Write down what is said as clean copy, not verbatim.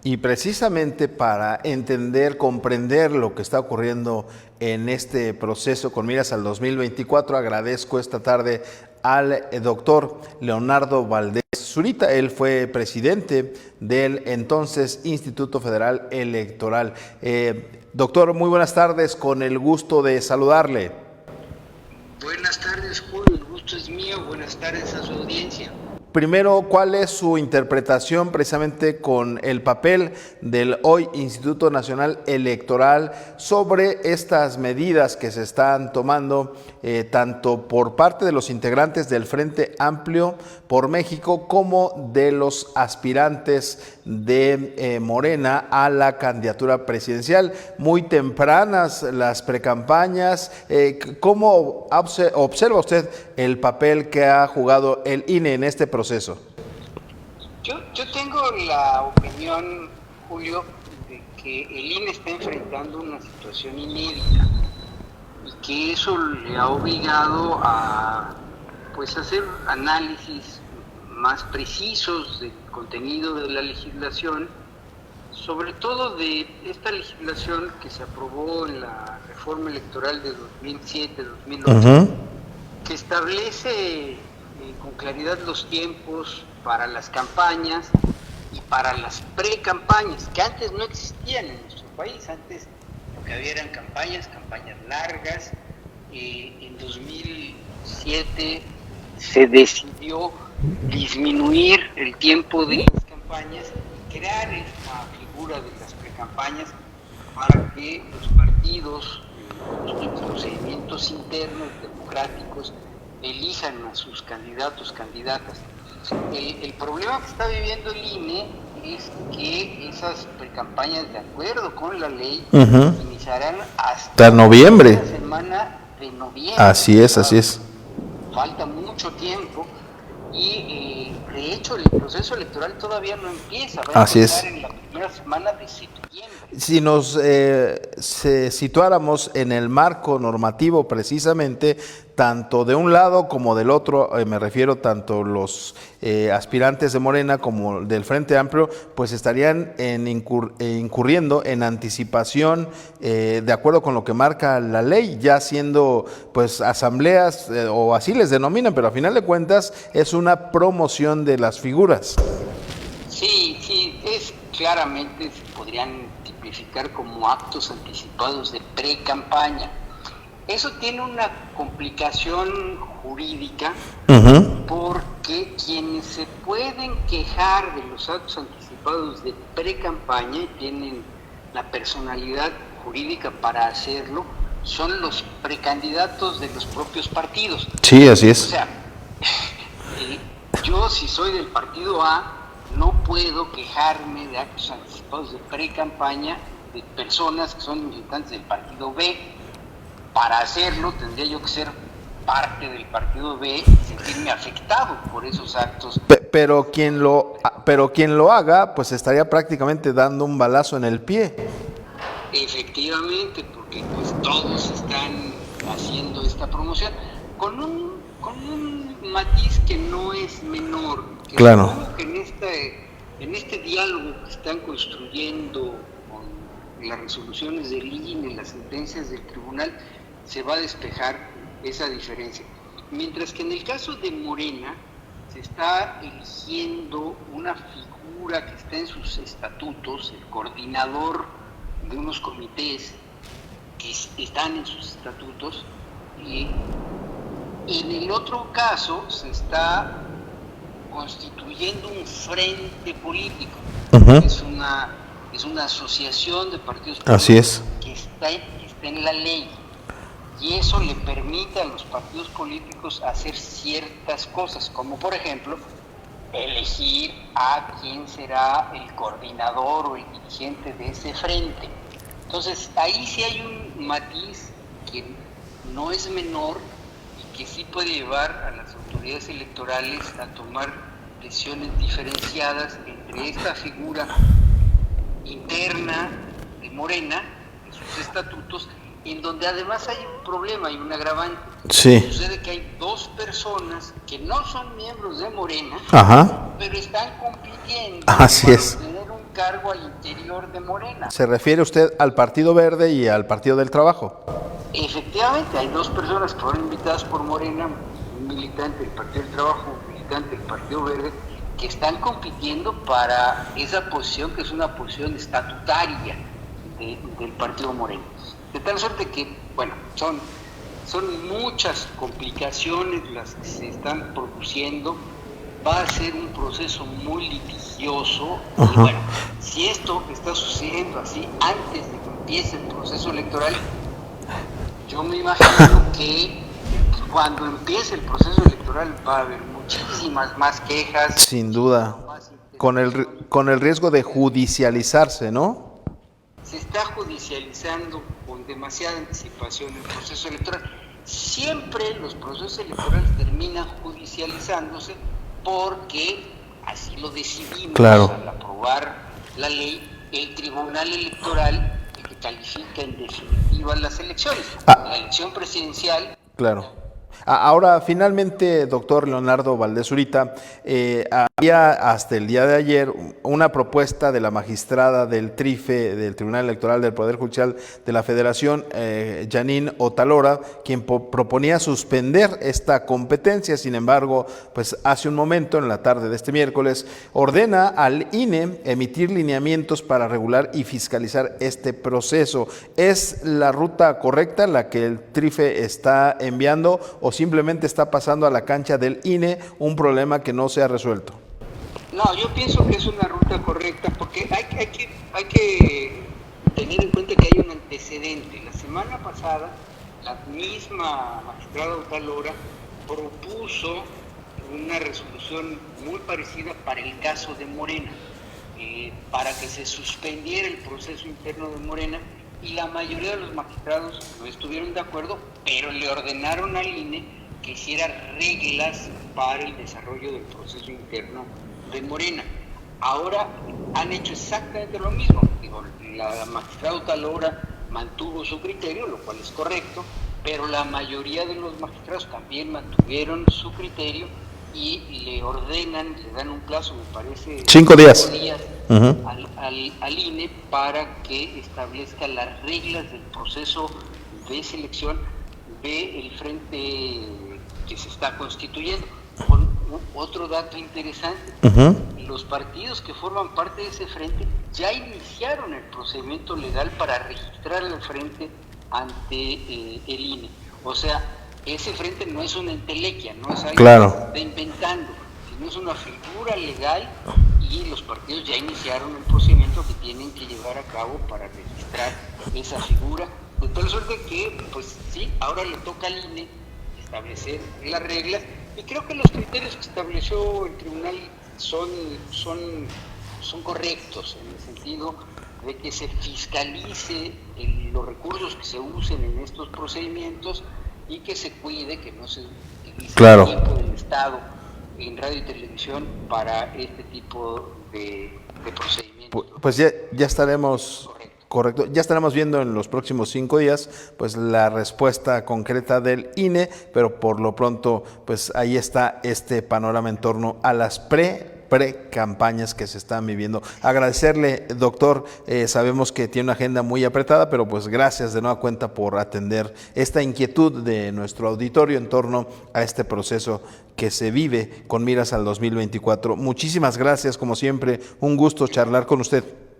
Y precisamente para entender, comprender lo que está ocurriendo en este proceso con miras al 2024, agradezco esta tarde al doctor Leonardo Valdés Zurita. Él fue presidente del entonces Instituto Federal Electoral. Doctor, muy buenas tardes, con el gusto de saludarle. Buenas tardes, Julio, el gusto es mío. Buenas tardes a su audiencia. Primero, ¿cuál es su interpretación precisamente con el papel del hoy Instituto Nacional Electoral sobre estas medidas que se están tomando tanto por parte de los integrantes del Frente Amplio por México como de los aspirantes de Morena a la candidatura presidencial? Muy tempranas las precampañas. ¿Cómo observa usted el papel que ha jugado el INE en este proceso? Yo tengo la opinión, Julio, de que el INE está enfrentando una situación inédita y que eso le ha obligado a hacer análisis más precisos del contenido de la legislación, sobre todo de esta legislación que se aprobó en la reforma electoral de 2007-2008, que establece con claridad los tiempos para las campañas y para las pre-campañas, que antes no existían en nuestro país. Antes lo que había eran campañas largas. En 2007 se decidió disminuir el tiempo de las campañas, crear esta figura de las precampañas para que los partidos, los procedimientos internos democráticos, elijan a sus candidatos, candidatas. El problema que está viviendo el INE es que esas precampañas, de acuerdo con la ley, iniciarán hasta noviembre. La semana de noviembre. Así es. Falta mucho tiempo y de hecho el proceso electoral todavía no empieza. Va a empezar en la primera semana de septiembre. Si nos situáramos en el marco normativo precisamente, tanto de un lado como del otro, me refiero tanto los aspirantes de Morena como del Frente Amplio, pues estarían incurriendo en anticipación de acuerdo con lo que marca la ley, ya siendo pues asambleas o así les denominan, pero a final de cuentas es una promoción de las figuras. Sí, claramente se podrían tipificar como actos anticipados de pre-campaña. Eso tiene una complicación jurídica, porque quienes se pueden quejar de los actos anticipados de pre-campaña y tienen la personalidad jurídica para hacerlo son los precandidatos de los propios partidos. Sí, así es. O sea, yo si soy del partido A no puedo quejarme de actos anticipados de pre-campaña de personas que son militantes del partido B. Para hacerlo tendría yo que ser parte del partido B y sentirme afectado por esos actos. Pero quien lo haga, pues estaría prácticamente dando un balazo en el pie. Efectivamente, porque pues todos están haciendo esta promoción con un matiz que no es menor. Que claro. Que en este diálogo que están construyendo con las resoluciones del INE, las sentencias del tribunal, se va a despejar esa diferencia. Mientras que en el caso de Morena se está eligiendo una figura que está en sus estatutos, el coordinador de unos comités que están en sus estatutos, y en el otro caso se está constituyendo un frente político. Es una asociación de partidos políticos. Así es. Que está en la ley, y eso le permite a los partidos políticos hacer ciertas cosas, como por ejemplo elegir a quién será el coordinador o el dirigente de ese frente. Entonces ahí sí hay un matiz que no es menor y que sí puede llevar a las autoridades electorales a tomar decisiones diferenciadas entre esta figura interna de Morena, de sus estatutos, en donde además hay un problema, hay un agravante. Sí. Sucede que hay dos personas que no son miembros de Morena, pero están compitiendo Así para es. obtener un cargo al interior de Morena. ¿Se refiere usted al Partido Verde y al Partido del Trabajo? Efectivamente, hay dos personas que fueron invitadas por Morena, un militante del Partido del Trabajo, un militante del Partido Verde, que están compitiendo para esa posición que es una posición estatutaria del Partido Morena. De tal suerte que, bueno, son muchas complicaciones las que se están produciendo, va a ser un proceso muy litigioso. Y bueno, si esto está sucediendo así antes de que empiece el proceso electoral, yo me imagino que cuando empiece el proceso electoral va a haber muchísimas más quejas. Sin duda, con el riesgo de judicializarse, ¿no? Se está judicializando con demasiada anticipación el proceso electoral. Siempre los procesos electorales terminan judicializándose porque así lo decidimos. Claro. Al aprobar la ley, el Tribunal Electoral, el que califica en definitiva las elecciones. La elección presidencial. Claro. Ahora, finalmente, doctor Leonardo Valdés Zurita, había hasta el día de ayer una propuesta de la magistrada del TRIFE, del Tribunal Electoral del Poder Judicial de la Federación, Janine Otalora, quien proponía suspender esta competencia. Sin embargo, pues hace un momento, en la tarde de este miércoles, ordena al INE emitir lineamientos para regular y fiscalizar este proceso. ¿Es la ruta correcta la que el TRIFE está enviando o simplemente está pasando a la cancha del INE un problema que no se ha resuelto? No, yo pienso que es una ruta correcta porque hay que tener en cuenta que hay un antecedente. La semana pasada, la misma magistrada Otalora propuso una resolución muy parecida para el caso de Morena, para que se suspendiera el proceso interno de Morena, y la mayoría de los magistrados no estuvieron de acuerdo, pero le ordenaron al INE que hiciera reglas para el desarrollo del proceso interno de Morena. Ahora han hecho exactamente lo mismo. Digo, la magistrada Otalora mantuvo su criterio, lo cual es correcto, pero la mayoría de los magistrados también mantuvieron su criterio y le dan un plazo, me parece, 5 días, al INE para que establezca las reglas del proceso de selección del frente que se está constituyendo. Con otro dato interesante, los partidos que forman parte de ese frente ya iniciaron el procedimiento legal para registrar el frente ante el INE. O sea, ese frente no es una entelequia, no es algo que se está inventando, sino es una figura legal, y los partidos ya iniciaron el procedimiento que tienen que llevar a cabo para registrar esa figura, de tal suerte que, pues sí, ahora le toca al INE establecer las reglas, y creo que los criterios que estableció el tribunal son correctos, en el sentido de que se fiscalice los recursos que se usen en estos procedimientos y que se cuide que no se utilice el tiempo del Estado en radio y televisión para este tipo de procedimientos. Pues ya estaremos... Correcto. Ya estaremos viendo en los próximos 5 días pues la respuesta concreta del INE, pero por lo pronto pues ahí está este panorama en torno a las pre-campañas que se están viviendo. Agradecerle, doctor, sabemos que tiene una agenda muy apretada, pero pues gracias de nueva cuenta por atender esta inquietud de nuestro auditorio en torno a este proceso que se vive con miras al 2024. Muchísimas gracias, como siempre, un gusto charlar con usted.